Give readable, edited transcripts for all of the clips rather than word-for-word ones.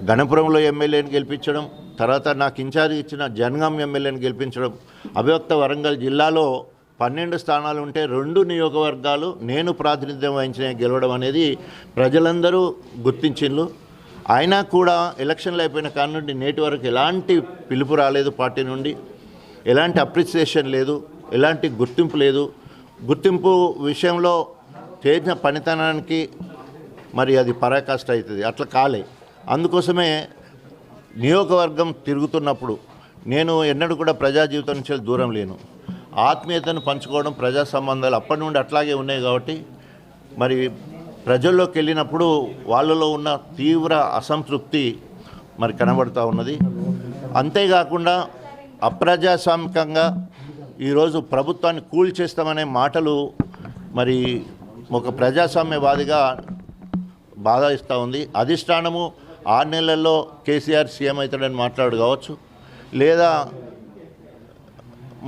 గణపురంలో ఎమ్మెల్యేని గెలిపించడం, తర్వాత నాకు ఇన్ఛార్జ్ ఇచ్చిన జనగాం ఎమ్మెల్యేని గెలిపించడం, అవిభక్త వరంగల్ జిల్లాలో 12 స్థానాలు ఉంటే 2 నియోజకవర్గాలు నేను ప్రాతినిధ్యం వహించిన గెలవడం అనేది ప్రజలందరూ గుర్తించిండ్రు. అయినా కూడా ఎలక్షన్లు అయిపోయిన కాడ నుండి నేటి వరకు ఎలాంటి పిలుపు రాలేదు, పార్టీ నుండి ఎలాంటి అప్రిసియేషన్ లేదు, ఎలాంటి గుర్తింపు లేదు. గుర్తింపు విషయంలో చేసిన పనితనానికి మరి అది పరాకాష్ట అవుతుంది, అట్లా కాలే. అందుకోసమే నియోజకవర్గం తిరుగుతున్నప్పుడు నేను ఎన్నడూ కూడా ప్రజా జీవితం నుంచి దూరం లేను. ఆత్మీయతను పంచుకోవడం, ప్రజా సంబంధాలు అప్పటి నుండి అట్లాగే ఉన్నాయి. కాబట్టి మరి ప్రజల్లోకి వెళ్ళినప్పుడు వాళ్ళలో ఉన్న తీవ్ర అసంతృప్తి మరి కనబడుతూ ఉన్నది. అంతేకాకుండా అప్రజాస్వామికంగా ఈరోజు ప్రభుత్వాన్ని కూల్చేస్తామనే మాటలు మరి ఒక ప్రజాస్వామ్యవాదిగా బాధ ఇస్తూ ఉంది. అధిష్టానము 6 నెలల్లో కేసీఆర్ సీఎం అవుతాడని మాట్లాడు కావచ్చు, లేదా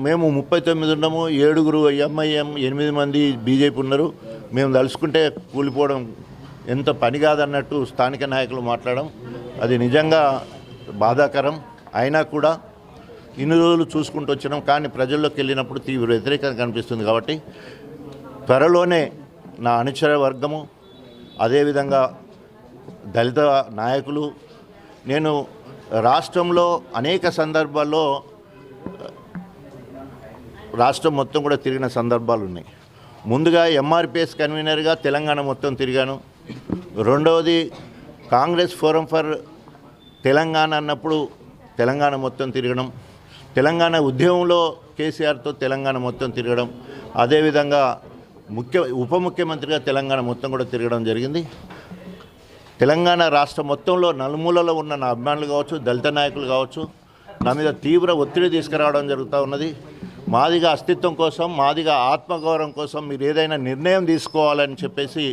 మేము 39 ఉన్నాము, 7 ఎంఐఎం, 8 మంది బీజేపీ ఉన్నారు, మేము తలుచుకుంటే కూలిపోవడం ఎంత పని కాదన్నట్టు స్థానిక నాయకులు మాట్లాడడం అది నిజంగా బాధాకరం. అయినా కూడా ఇన్ని రోజులు చూసుకుంటూ వచ్చినాం, కానీ ప్రజల్లోకి వెళ్ళినప్పుడు తీవ్ర వ్యతిరేకత కనిపిస్తుంది. కాబట్టి త్వరలోనే నా అనుచర వర్గము, అదేవిధంగా దళిత నాయకులు, నేను రాష్ట్రంలో అనేక సందర్భాల్లో రాష్ట్రం మొత్తం కూడా తిరిగిన సందర్భాలు ఉన్నాయి. ముందుగా ఎంఆర్పిఎస్ కన్వీనర్గా తెలంగాణ మొత్తం తిరిగాను. రెండవది కాంగ్రెస్ ఫోరం ఫర్ తెలంగాణ అన్నప్పుడు తెలంగాణ మొత్తం తిరగడం, తెలంగాణ ఉద్యమంలో కేసీఆర్తో తెలంగాణ మొత్తం తిరగడం, అదేవిధంగా ఉప ముఖ్యమంత్రిగా తెలంగాణ మొత్తం కూడా తిరగడం జరిగింది. తెలంగాణ రాష్ట్రం మొత్తంలో నలుమూలలో ఉన్న నా అభిమానులు కావచ్చు, దళిత నాయకులు కావచ్చు, నా మీద తీవ్ర ఒత్తిడి తీసుకురావడం జరుగుతూ ఉన్నది. మాదిగా అస్తిత్వం కోసం, మాదిగా ఆత్మగౌరవం కోసం మీరు ఏదైనా నిర్ణయం తీసుకోవాలని చెప్పేసి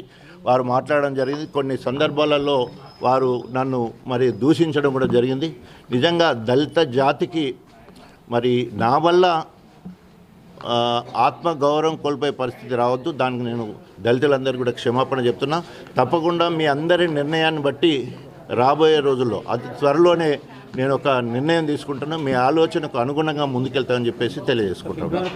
వారు మాట్లాడడం జరిగింది. కొన్ని సందర్భాలలో వారు నన్ను మరి దూషించడం కూడా జరిగింది. నిజంగా దళిత జాతికి మరి నా వల్ల ఆత్మగౌరవం కోల్పోయే పరిస్థితి రావద్దు. దానికి నేను దళితులందరికీ కూడా క్షమాపణ చెప్తున్నా. తప్పకుండా మీ అందరి నిర్ణయాన్ని బట్టి రాబోయే రోజుల్లో అతి త్వరలోనే నేను ఒక నిర్ణయం తీసుకుంటున్నాను. మీ ఆలోచనకు అనుగుణంగా ముందుకెళ్తామని చెప్పేసి తెలియజేసుకుంటాను.